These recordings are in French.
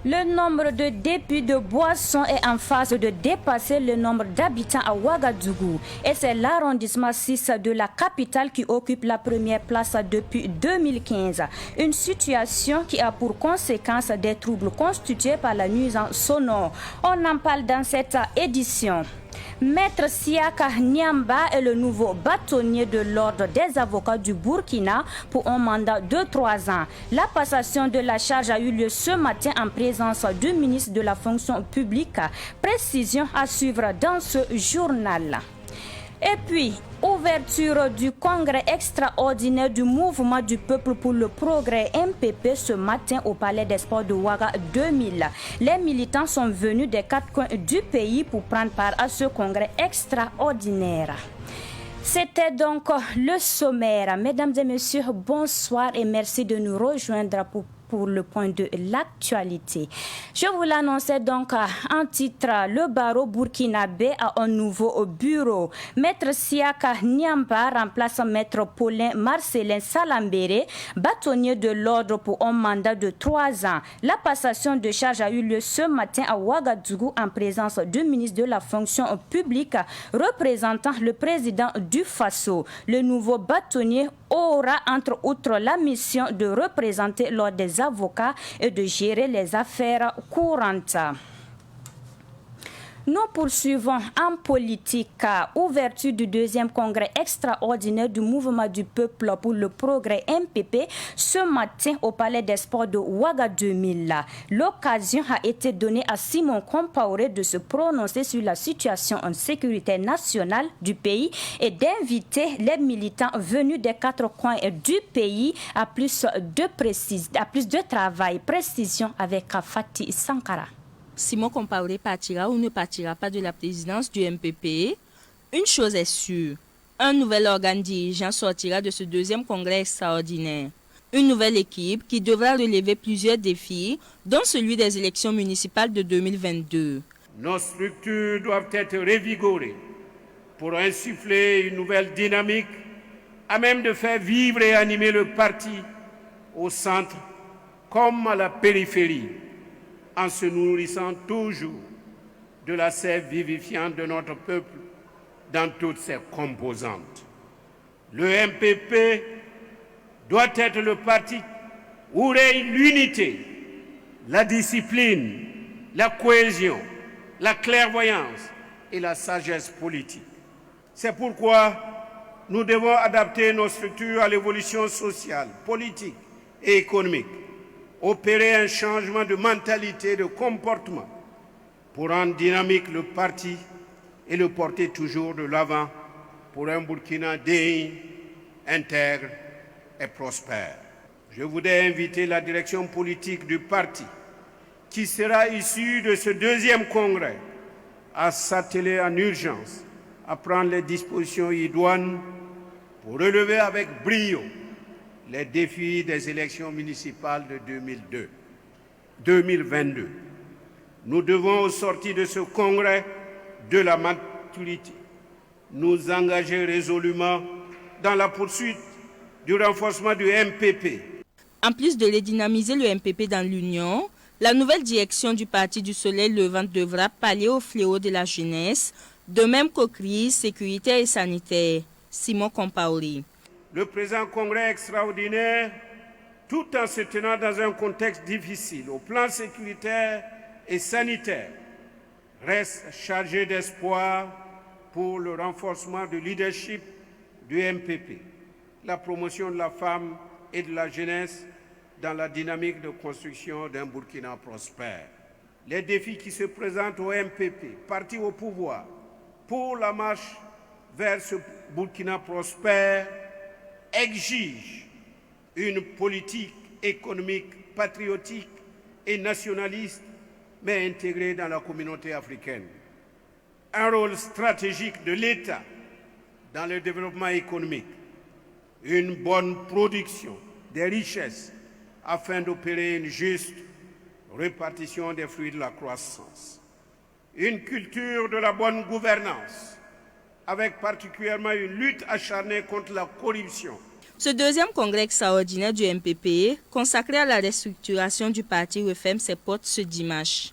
Le nombre de débits de boissons est en phase de dépasser le nombre d'habitants à Ouagadougou. Et c'est l'arrondissement 6 de la capitale qui occupe la première place depuis 2015. Une situation qui a pour conséquence des troubles constitués par la nuisance sonore. On en parle dans cette édition. Maître Siaka Nyamba est le nouveau bâtonnier de l'ordre des avocats du Burkina pour un mandat de 3 ans. La passation de la charge a eu lieu ce matin en présence du ministre de la fonction publique. Précision à suivre dans ce journal. Et puis, ouverture du congrès extraordinaire du mouvement du peuple pour le progrès MPP ce matin au Palais des Sports de Ouaga 2000. Les militants sont venus des 4 coins du pays pour prendre part à ce congrès extraordinaire. C'était donc le sommaire. Mesdames et messieurs, bonsoir et merci de nous rejoindre pour le point de l'actualité. Je vous l'annonçais donc en titre, le barreau burkinabé a un nouveau bureau. Maître Siaka Nyamba remplace Maître Paulin Marcelin Salambere, bâtonnier de l'ordre pour un mandat de 3 ans. La passation de charge a eu lieu ce matin à Ouagadougou en présence du ministre de la fonction publique représentant le président du FASO. Le nouveau bâtonnier aura entre autres la mission de représenter l'ordre des avocats et de gérer les affaires courantes. Nous poursuivons en politique. Ouverture du 2e congrès extraordinaire du mouvement du peuple pour le progrès MPP ce matin au Palais des Sports de Ouaga 2000. L'occasion a été donnée à Simon Compaoré de se prononcer sur la situation en sécurité nationale du pays et d'inviter les militants venus des 4 coins du pays à plus de travail. Précision avec Fatih Sankara. Simon Compaoré partira ou ne partira pas de la présidence du MPP. Une chose est sûre, un nouvel organe dirigeant sortira de ce 2e congrès extraordinaire. Une nouvelle équipe qui devra relever plusieurs défis, dont celui des élections municipales de 2022. Nos structures doivent être révigorées pour insuffler une nouvelle dynamique à même de faire vivre et animer le parti au centre comme à la périphérie, en se nourrissant toujours de la sève vivifiante de notre peuple dans toutes ses composantes. Le MPP doit être le parti où règne l'unité, la discipline, la cohésion, la clairvoyance et la sagesse politique. C'est pourquoi nous devons adapter nos structures à l'évolution sociale, politique et économique, opérer un changement de mentalité, de comportement pour rendre dynamique le parti et le porter toujours de l'avant pour un Burkina digne, intègre et prospère. Je voudrais inviter la direction politique du parti qui sera issue de ce 2e congrès à s'atteler en urgence à prendre les dispositions idoines pour relever avec brio les défis des élections municipales de 2022. Nous devons, au sortir de ce congrès de la maturité, nous engager résolument dans la poursuite du renforcement du MPP. En plus de redynamiser le MPP dans l'Union, la nouvelle direction du Parti du Soleil Levant devra pallier au fléau de la jeunesse, de même qu'aux crises sécuritaires et sanitaires. Simon Compaoré. Le présent congrès extraordinaire, tout en se tenant dans un contexte difficile au plan sécuritaire et sanitaire, reste chargé d'espoir pour le renforcement du leadership du MPP, la promotion de la femme et de la jeunesse dans la dynamique de construction d'un Burkina prospère. Les défis qui se présentent au MPP, parti au pouvoir, pour la marche vers ce Burkina prospère, exige une politique économique patriotique et nationaliste, mais intégrée dans la communauté africaine. Un rôle stratégique de l'État dans le développement économique, une bonne production des richesses afin d'opérer une juste répartition des fruits de la croissance, une culture de la bonne gouvernance, avec particulièrement une lutte acharnée contre la corruption. Ce deuxième congrès extraordinaire du MPPE, consacré à la restructuration du parti, referme ses portes ce dimanche.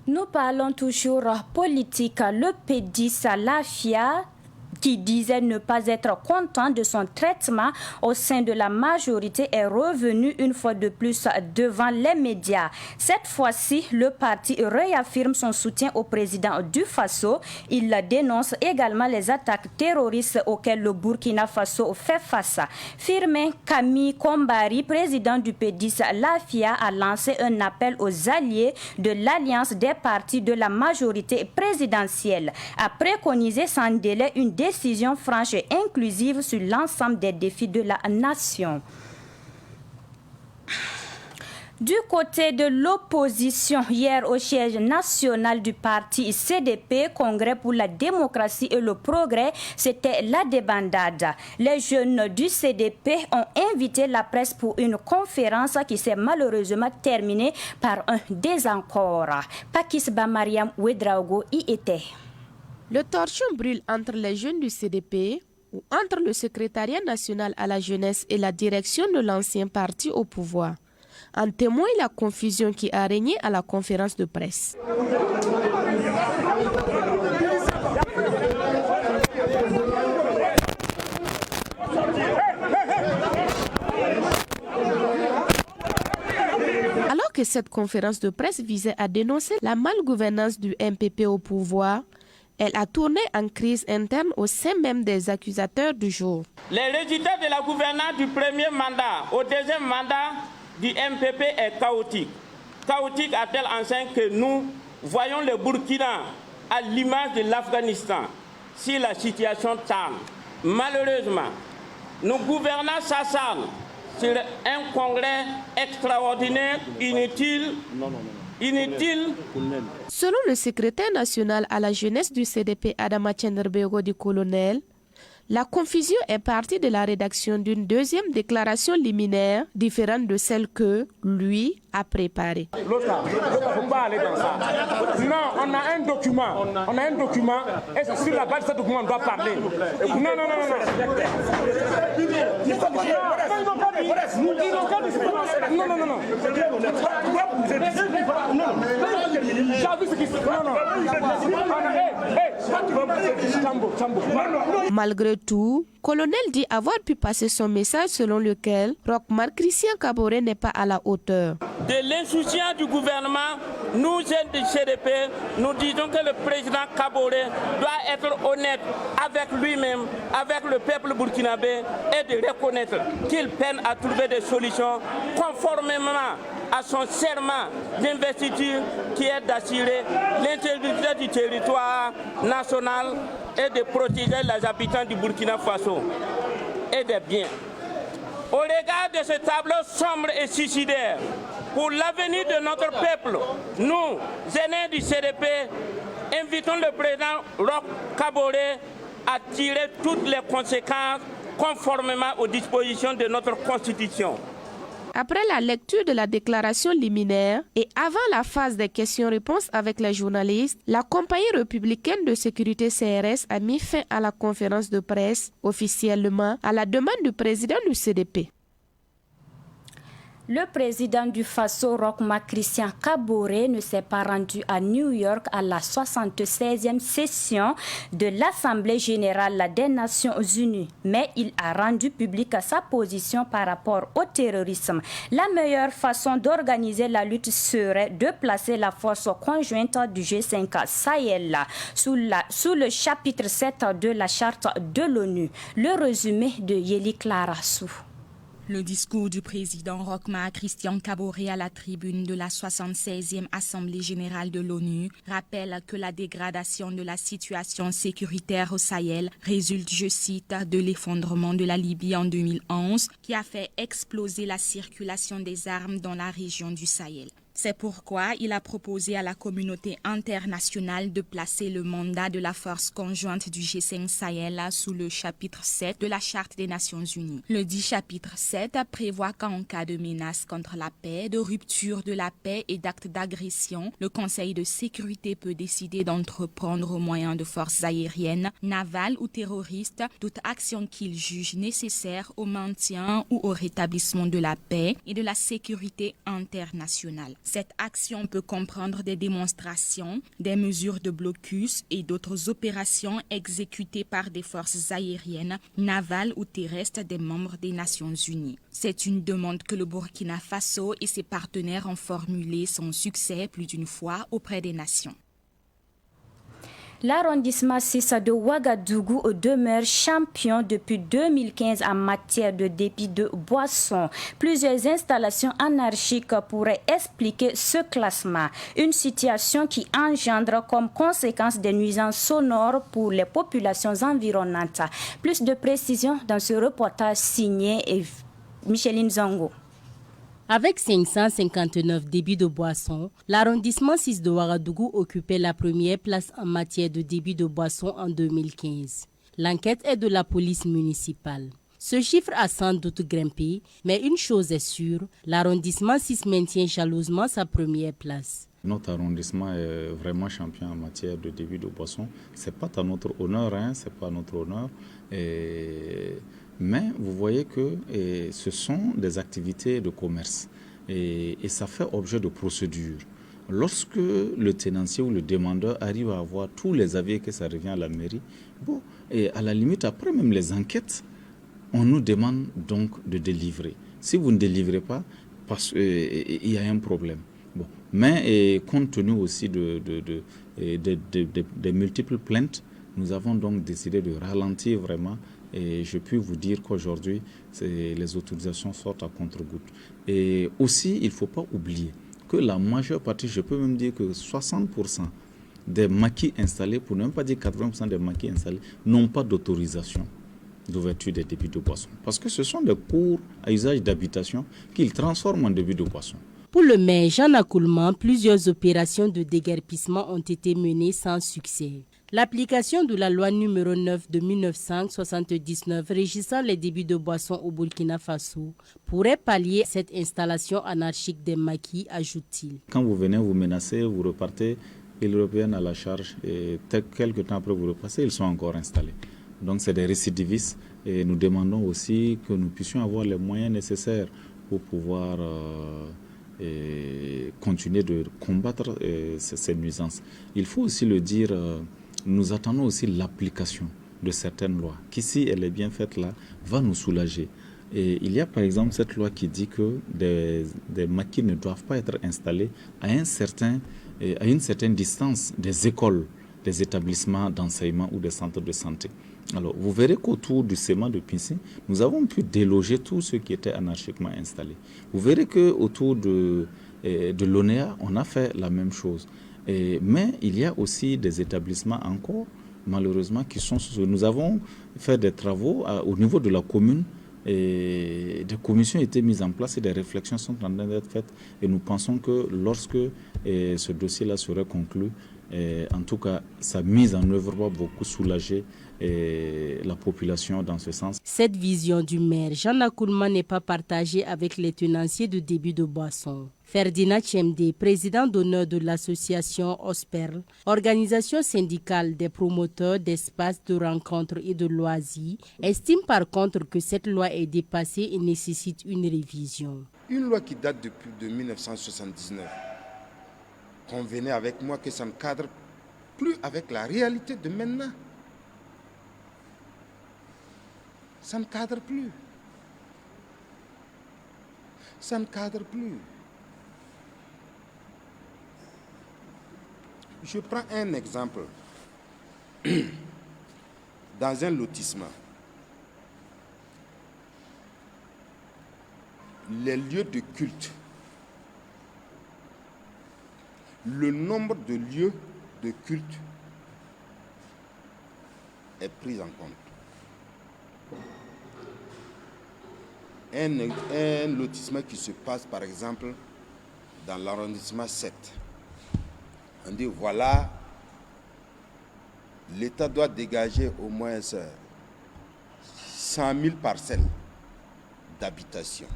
Nous parlons toujours politique. Le PDS Lafia, qui disait ne pas être content de son traitement au sein de la majorité, est revenu une fois de plus devant les médias. Cette fois-ci, le parti réaffirme son soutien au président du Faso. Il dénonce également les attaques terroristes auxquelles le Burkina Faso fait face. Firmin Kami Kombari, président du PDS Lafia, a lancé un appel aux alliés de l'alliance des partis de la majorité présidentielle, a préconisé sans délai une décision franche et inclusive sur l'ensemble des défis de la nation. Du côté de l'opposition, hier au siège national du parti CDP, Congrès pour la démocratie et le progrès, c'était la débandade. Les jeunes du CDP ont invité la presse pour une conférence qui s'est malheureusement terminée par un désaccord. Pakisba Mariam Ouedraogo y était. Le torchon brûle entre les jeunes du CDP ou entre le secrétariat national à la jeunesse et la direction de l'ancien parti au pouvoir. En témoigne la confusion qui a régné à la conférence de presse. Alors que cette conférence de presse visait à dénoncer la malgouvernance du MPP au pouvoir, elle a tourné en crise interne au sein même des accusateurs du jour. Les résultats de la gouvernance du premier mandat au deuxième mandat du MPP est chaotique. Chaotique à tel enseigne que nous voyons le Burkina à l'image de l'Afghanistan si la situation tarde. Malheureusement, nos gouvernants s'acharnent sur un congrès extraordinaire inutile. Selon le secrétaire national à la jeunesse du CDP, Adama Tchenderbego du Colonel, la confusion est partie de la rédaction d'une deuxième déclaration liminaire différente de celle que lui a préparée. L'autre, il ne faut pas aller dans ça. Non, on a un document, et c'est sur la base de ce document qu'on doit parler. Non. Malgré tout, Colonel dit avoir pu passer son message selon lequel Roch-Marc Christian Kaboré n'est pas à la hauteur. De l'insouciance du gouvernement, nous jeunes du CDP, nous disons que le président Kaboré doit être honnête avec lui-même, avec le peuple burkinabé et de reconnaître qu'il peine à trouver des solutions conformément à son serment d'investiture qui est d'assurer l'intégrité du territoire national et de protéger les habitants du Burkina Faso et des biens. Au regard de ce tableau sombre et suicidaire, pour l'avenir de notre peuple, nous, aînés du CDP, invitons le président Roch Kaboré à tirer toutes les conséquences conformément aux dispositions de notre Constitution. Après la lecture de la déclaration liminaire et avant la phase des questions-réponses avec les journalistes, la compagnie républicaine de sécurité CRS a mis fin à la conférence de presse officiellement à la demande du président du CDP. Le président du Faso, Roch-Marc Christian Kaboré, ne s'est pas rendu à New York à la 76e session de l'Assemblée générale des Nations unies, mais il a rendu publique sa position par rapport au terrorisme. La meilleure façon d'organiser la lutte serait de placer la force conjointe du G5 Sahel sous le chapitre 7 de la charte de l'ONU. Le résumé de Yeli Clarassou. Le discours du président Roch-Marc Christian Kaboré à la tribune de la 76e Assemblée générale de l'ONU rappelle que la dégradation de la situation sécuritaire au Sahel résulte, je cite, de l'effondrement de la Libye en 2011 qui a fait exploser la circulation des armes dans la région du Sahel. C'est pourquoi il a proposé à la communauté internationale de placer le mandat de la force conjointe du G5 Sahel sous le chapitre 7 de la Charte des Nations Unies. Le dit chapitre 7 prévoit qu'en cas de menace contre la paix, de rupture de la paix et d'actes d'agression, le Conseil de sécurité peut décider d'entreprendre au moyen de forces aériennes, navales ou terroristes toute action qu'il juge nécessaire au maintien ou au rétablissement de la paix et de la sécurité internationale. Cette action peut comprendre des démonstrations, des mesures de blocus et d'autres opérations exécutées par des forces aériennes, navales ou terrestres des membres des Nations Unies. C'est une demande que le Burkina Faso et ses partenaires ont formulée sans succès plus d'une fois auprès des nations. L'arrondissement 6 de Ouagadougou demeure champion depuis 2015 en matière de débit de boissons. Plusieurs installations anarchiques pourraient expliquer ce classement. Une situation qui engendre comme conséquence des nuisances sonores pour les populations environnantes. Plus de précisions dans ce reportage signé Micheline Zongo. Avec 559 débits de boissons, l'arrondissement 6 de Ouagadougou occupait la première place en matière de débit de boissons en 2015. L'enquête est de la police municipale. Ce chiffre a sans doute grimpé, mais une chose est sûre, l'arrondissement 6 maintient jalousement sa première place. Notre arrondissement est vraiment champion en matière de débit de boissons. Ce n'est pas à notre honneur, c'est pas à notre honneur. Mais vous voyez que ce sont des activités de commerce et ça fait objet de procédures. Lorsque le tenancier ou le demandeur arrive à avoir tous les avis que ça revient à la mairie, et à la limite, après même les enquêtes, on nous demande donc de délivrer. Si vous ne délivrez pas, parce qu'il y a un problème. Mais compte tenu aussi des multiples plaintes, nous avons donc décidé de ralentir vraiment. Et je peux vous dire qu'aujourd'hui, les autorisations sortent à contre-gouttes. Et aussi, il ne faut pas oublier que la majeure partie, je peux même dire que 60% des maquis installés, pour ne même pas dire 80% des maquis installés, n'ont pas d'autorisation d'ouverture des débits de boissons. Parce que ce sont des cours à usage d'habitation qu'ils transforment en débits de boissons. Pour le maire Jean Akoulman, plusieurs opérations de déguerpissement ont été menées sans succès. L'application de la loi numéro 9 de 1979 régissant les débits de boissons au Burkina Faso pourrait pallier cette installation anarchique des maquis, ajoute-t-il. Quand vous venez vous menacez, vous repartez, ils reviennent à la charge et quelques temps après vous repassez, ils sont encore installés. Donc c'est des récidivistes et nous demandons aussi que nous puissions avoir les moyens nécessaires pour pouvoir continuer de combattre ces nuisances. Il faut aussi le dire, nous attendons aussi l'application de certaines lois, qui si elle est bien faite là, va nous soulager. Et il y a par exemple cette loi qui dit que des maquis ne doivent pas être installés à une certaine distance des écoles, des établissements d'enseignement ou des centres de santé. Alors, vous verrez qu'autour du CEMA de Pinssi, nous avons pu déloger tous ceux qui étaient anarchiquement installés. Vous verrez qu'autour de l'ONEA, on a fait la même chose. Mais il y a aussi des établissements encore, malheureusement, qui sont... Nous avons fait des travaux au niveau de la commune et des commissions ont été mises en place et des réflexions sont en train d'être faites. Et nous pensons que lorsque ce dossier-là serait conclu, en tout cas, sa mise en œuvre va beaucoup soulager la population dans ce sens. Cette vision du maire Jean Akoulman n'est pas partagée avec les tenanciers de débit de boissons. Ferdinand Chemde, président d'honneur de l'association OSPERL, organisation syndicale des promoteurs d'espaces de rencontres et de loisirs, estime par contre que cette loi est dépassée et nécessite une révision. Une loi qui date depuis de 1979, convenez avec moi que ça ne cadre plus avec la réalité de maintenant. Ça ne cadre plus. Ça ne cadre plus. Je prends un exemple. Dans un lotissement, les lieux de culte, le nombre de lieux de culte est pris en compte. Un lotissement qui se passe par exemple dans l'arrondissement 7. On dit voilà, l'État doit dégager au moins 100 000 parcelles d'habitation.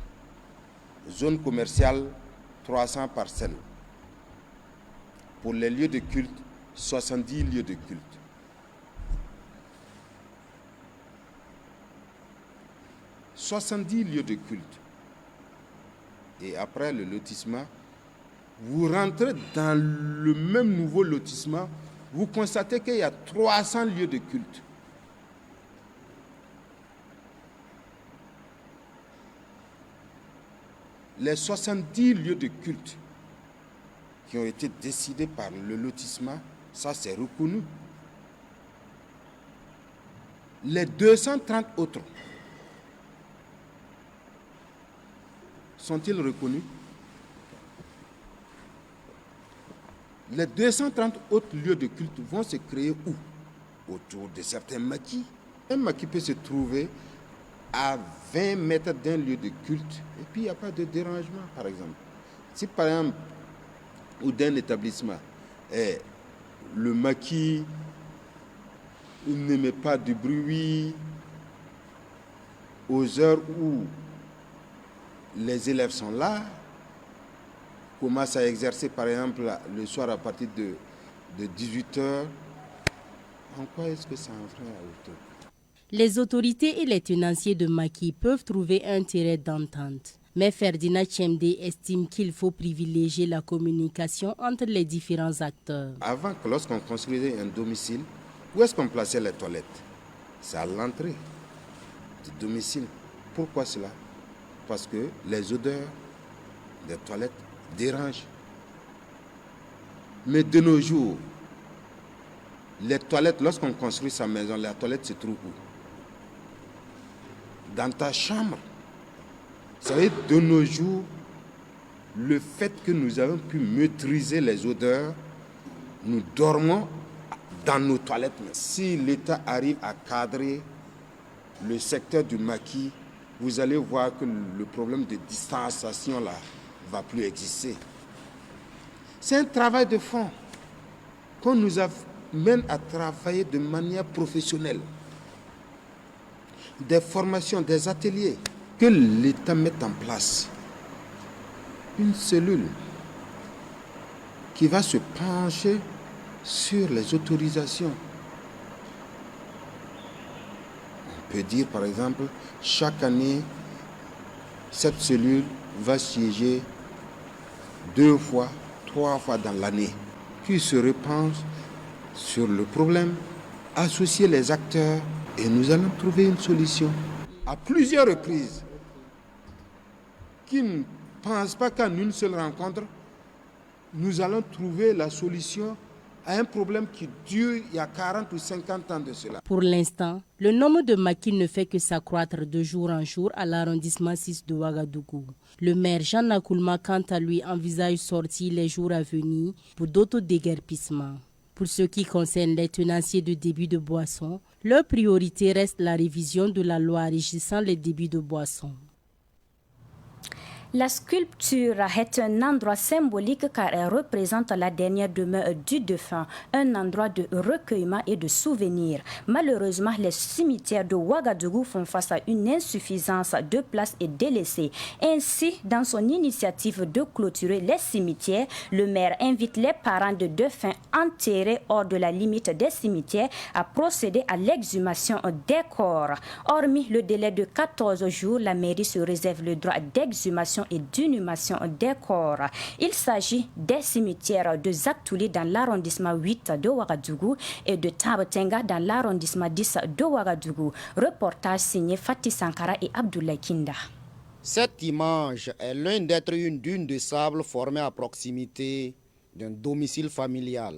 Zone commerciale, 300 parcelles. Pour les lieux de culte, 70 lieux de culte. « 70 lieux de culte. Et après le lotissement, vous rentrez dans le même nouveau lotissement, vous constatez qu'il y a 300 lieux de culte. Les 70 lieux de culte qui ont été décidés par le lotissement, ça c'est reconnu. Les 230 autres, sont-ils reconnus? Les 230 autres lieux de culte vont se créer où? Autour de certains maquis. Un maquis peut se trouver à 20 mètres d'un lieu de culte et puis il n'y a pas de dérangement, par exemple. Si par exemple, ou d'un établissement, le maquis n'émet pas de bruit aux heures où les élèves sont là, commencent à exercer par exemple le soir à partir de 18h, en quoi est-ce que ça enfreint à hauteur? Les autorités et les tenanciers de maquis peuvent trouver un terrain d'entente. Mais Ferdinand Tchemde estime qu'il faut privilégier la communication entre les différents acteurs. Avant, lorsqu'on construisait un domicile, où est-ce qu'on plaçait les toilettes? C'est à l'entrée du domicile. Pourquoi cela? Parce que les odeurs des toilettes dérangent. Mais de nos jours, les toilettes, lorsqu'on construit sa maison, la toilette se trouve où? Dans ta chambre. Vous savez, de nos jours, le fait que nous avons pu maîtriser les odeurs, nous dormons dans nos toilettes. Si l'État arrive à cadrer le secteur du maquis, vous allez voir que le problème de distanciation là va plus exister. C'est un travail de fond qu'on nous amène à travailler de manière professionnelle. Des formations, des ateliers, que l'État mette en place une cellule qui va se pencher sur les autorisations. On peut dire par exemple, chaque année, cette cellule va siéger 2 fois, 3 fois dans l'année, qui se repenche sur le problème, associer les acteurs et nous allons trouver une solution. À plusieurs reprises, qui ne pensent pas qu'en une seule rencontre, nous allons trouver la solution à un problème qui dure il y a 40 ou 50 ans de cela. Pour l'instant, le nombre de maquis ne fait que s'accroître de jour en jour à l'arrondissement 6 de Ouagadougou. Le maire Jean Nakoulma, quant à lui, envisage sortir les jours à venir pour d'autres déguerpissements. Pour ce qui concerne les tenanciers de débit de boissons, leur priorité reste la révision de la loi régissant les débits de boissons. La sculpture est un endroit symbolique car elle représente la dernière demeure du défunt, un endroit de recueillement et de souvenir. Malheureusement, les cimetières de Ouagadougou font face à une insuffisance de place et délaissés. Ainsi, dans son initiative de clôturer les cimetières, le maire invite les parents de défunts enterrés hors de la limite des cimetières à procéder à l'exhumation des corps. Hormis le délai de 14 jours, la mairie se réserve le droit d'exhumation et d'inhumation des corps. Il s'agit des cimetières de Zaktouli dans l'arrondissement 8 de Ouagadougou et de Tabatenga dans l'arrondissement 10 de Ouagadougou. Reportage signé Fatih Sankara et Abdoulaye Kinda. Cette image est l'un d'être une dune de sable formée à proximité d'un domicile familial.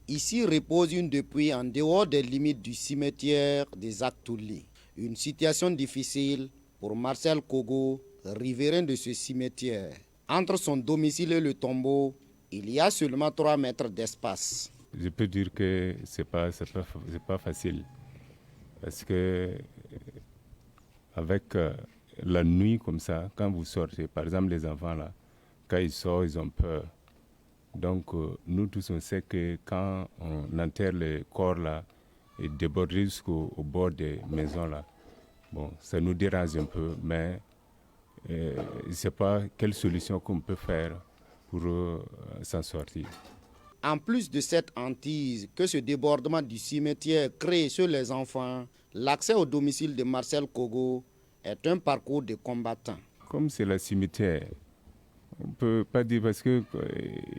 Ici repose une dépouille en dehors des limites du cimetière des Zaktouli. Une situation difficile pour Marcel Kogo, riverain de ce cimetière. Entre son domicile et le tombeau, il y a seulement 3 mètres d'espace. Je peux dire que c'est pas facile. Parce que avec la nuit comme ça, quand vous sortez, par exemple les enfants là, quand ils sortent, ils ont peur. Donc, nous tous, on sait que quand on enterre les corps là, et déborder jusqu'au bord des maisons là, bon, ça nous dérange un peu, mais je ne sais pas quelle solution qu'on peut faire pour s'en sortir. En plus de cette hantise que ce débordement du cimetière crée sur les enfants, l'accès au domicile de Marcel Kogo est un parcours de combattant. Comme c'est le cimetière, on ne peut pas dire parce qu'il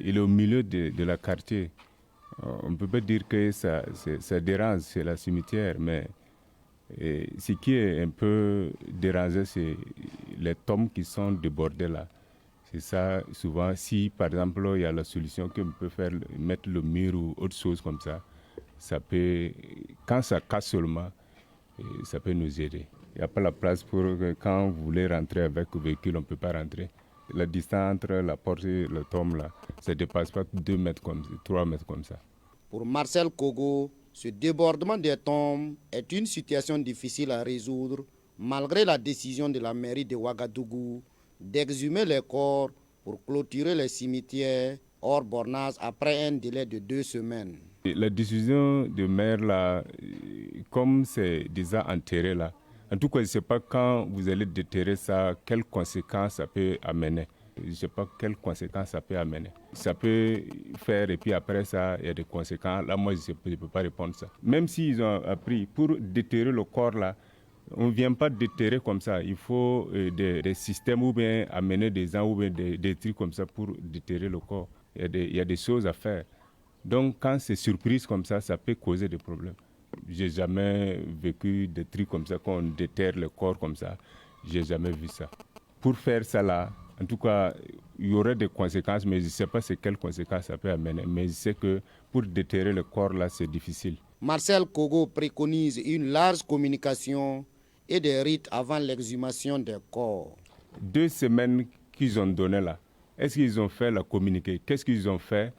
est au milieu de la quartier. On ne peut pas dire que ça dérange, c'est le cimetière, mais ce qui est un peu dérangeant, c'est les tombes qui sont débordées là. C'est ça, souvent, si par exemple il y a la solution qu'on peut faire, mettre le mur ou autre chose comme ça peut, quand ça casse seulement, ça peut nous aider. Il n'y a pas la place pour quand vous voulez rentrer avec le véhicule, on ne peut pas rentrer. La distance entre la porte et le tombe là, ça ne dépasse pas 2 mètres comme ça, 3 mètres comme ça. Pour Marcel Kogo, ce débordement des tombes est une situation difficile à résoudre malgré la décision de la mairie de Ouagadougou d'exhumer les corps pour clôturer les cimetières hors bornage après un délai de 2 semaines. La décision de maire là, comme c'est déjà enterré là, en tout cas je ne sais pas quand vous allez déterrer ça, quelles conséquences ça peut amener. Je ne sais pas quelles conséquences ça peut amener. Ça peut faire et puis après ça, il y a des conséquences. Là, moi, je ne peux pas répondre à ça. Même s'ils ont appris, pour déterrer le corps là, on ne vient pas déterrer comme ça. Il faut des systèmes ou bien amener des gens ou bien des trucs comme ça pour déterrer le corps. Il y a des choses à faire. Donc, quand c'est surprise comme ça peut causer des problèmes. Je n'ai jamais vécu des trucs comme ça, qu'on déterre le corps comme ça. Je n'ai jamais vu ça. Pour faire ça là, en tout cas, il y aurait des conséquences, mais je ne sais pas quelles conséquences ça peut amener. Mais je sais que pour déterrer le corps là, c'est difficile. Marcel Kogo préconise une large communication et des rites avant l'exhumation des corps. 2 semaines qu'ils ont données là, est-ce qu'ils ont fait la communiquer? Qu'est-ce qu'ils ont fait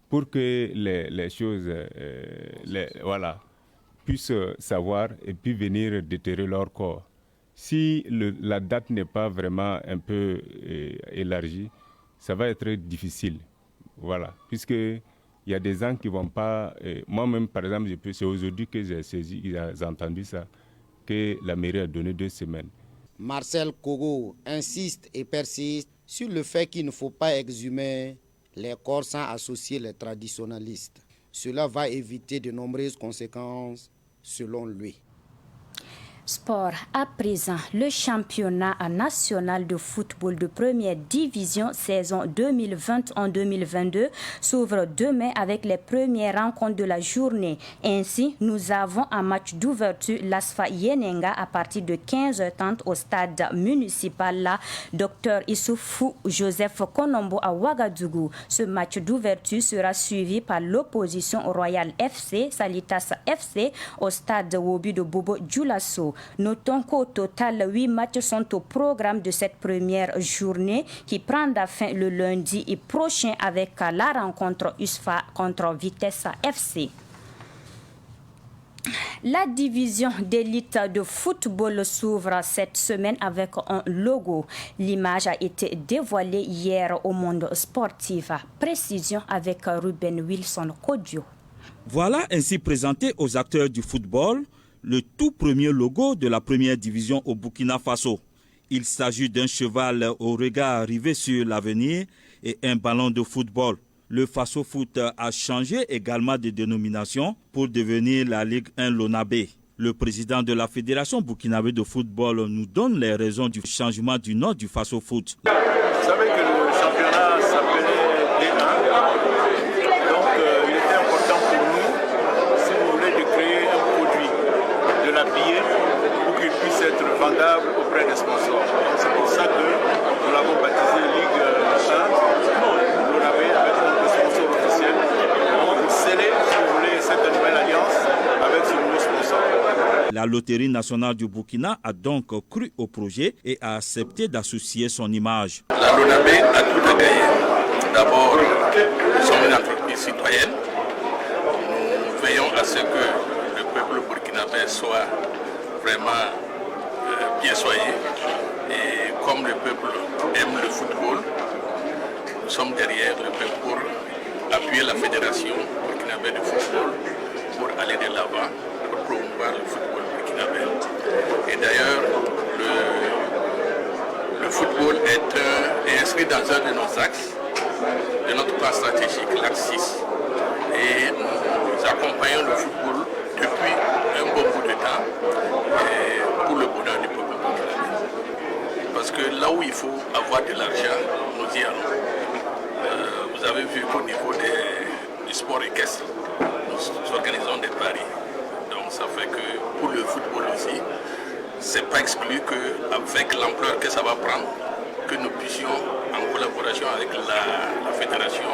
pour que les choses puissent savoir et puis venir déterrer leur corps? Si la date n'est pas vraiment un peu élargie, ça va être difficile. Voilà, puisque il y a des gens qui ne vont pas... moi-même, par exemple, c'est aujourd'hui que j'ai entendu ça, que la mairie a donné 2 semaines. Marcel Kogo insiste et persiste sur le fait qu'il ne faut pas exhumer les corps sans associer les traditionalistes. Cela va éviter de nombreuses conséquences, selon lui. Sport à présent, le championnat national de football de première division saison 2020-2022 s'ouvre demain avec les premières rencontres de la journée. Ainsi, nous avons un match d'ouverture l'ASFA Yenenga à partir de 15h30 au stade municipal Dr Issoufou Joseph Konombo à Ouagadougou. Ce match d'ouverture sera suivi par l'opposition Royal FC, Salitas FC au stade Wobi de Bobo Djoulasso. Notons qu'au total, 8 matchs sont au programme de cette première journée qui prendra fin le lundi prochain avec la rencontre USFA contre Vitesse FC. La division d'élite de football s'ouvre cette semaine avec un logo. L'image a été dévoilée hier au monde sportif. Précision avec Ruben Wilson Kodio. Voilà ainsi présenté aux acteurs du football le tout premier logo de la première division au Burkina Faso. Il s'agit d'un cheval au regard rivé sur l'avenir et un ballon de football. Le Faso Foot a changé également de dénomination pour devenir la Ligue 1 Lonabé. Le président de la Fédération burkinabé de football nous donne les raisons du changement du nom du Faso Foot. Vous savez que le championnat s'appelait D1. Donc il était important pour nous, si vous voulez, de créer un produit, de l'habiller pour qu'il puisse être vendable auprès des sponsors. C'est pour ça que nous l'avons baptisé Ligue 1, Lonabé, avec notre sponsor officiel, pour sceller, si vous voulez, cette nouvelle alliance avec ce nouveau sponsor. La Loterie nationale du Burkina a donc cru au projet et a accepté d'associer son image. La Lonabé a tout à gagner. D'abord, nous sommes une entreprise citoyenne. Nous veillons à ce que le peuple burkinabé soit vraiment bien soigné. Et comme le peuple aime le football, sommes derrière le peuple pour appuyer la fédération burkinabé de football pour aller de l'avant, pour promouvoir le football burkinabé. Et d'ailleurs, le football est inscrit dans un de nos axes, de notre plan stratégique, l'axe 6. Et nous accompagnons le football depuis un bon bout de temps pour le bonheur du peuple burkinabé. Parce que là où il faut avoir de l'argent, nous y allons. Vous avez vu qu'au niveau du sport équestre, nous organisons des paris. Donc ça fait que pour le football aussi, c'est pas exclu qu'avec l'ampleur que ça va prendre, que nous puissions, en collaboration avec la fédération,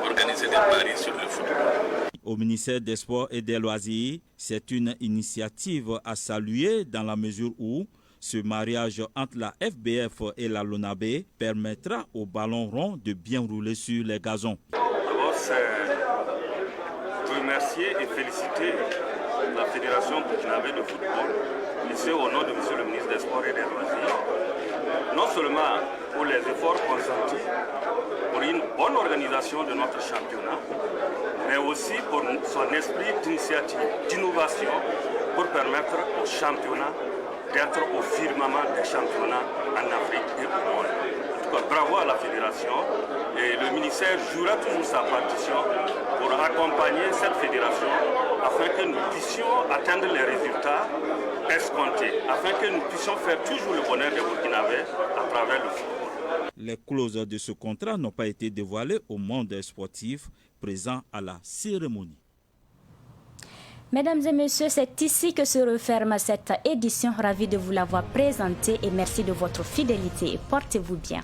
organiser des paris sur le football. Au ministère des Sports et des Loisirs, c'est une initiative à saluer dans la mesure où ce mariage entre la FBF et la LONABé permettra au ballon rond de bien rouler sur les gazons. D'abord, c'est remercier et féliciter la Fédération burkinabé de football, et c'est au nom de M. le ministre des Sports et des Loisirs, non seulement pour les efforts consentis pour une bonne organisation de notre championnat, mais aussi pour son esprit d'initiative, d'innovation, pour permettre au championnat d'être au firmament des championnats en Afrique et au monde. En tout cas, bravo à la fédération, et le ministère jouera toujours sa partition pour accompagner cette fédération afin que nous puissions atteindre les résultats escomptés, afin que nous puissions faire toujours le bonheur des Burkinabés à travers le football. Les clauses de ce contrat n'ont pas été dévoilées au monde sportif présent à la cérémonie. Mesdames et messieurs, c'est ici que se referme cette édition. Ravi de vous l'avoir présentée et merci de votre fidélité et portez-vous bien.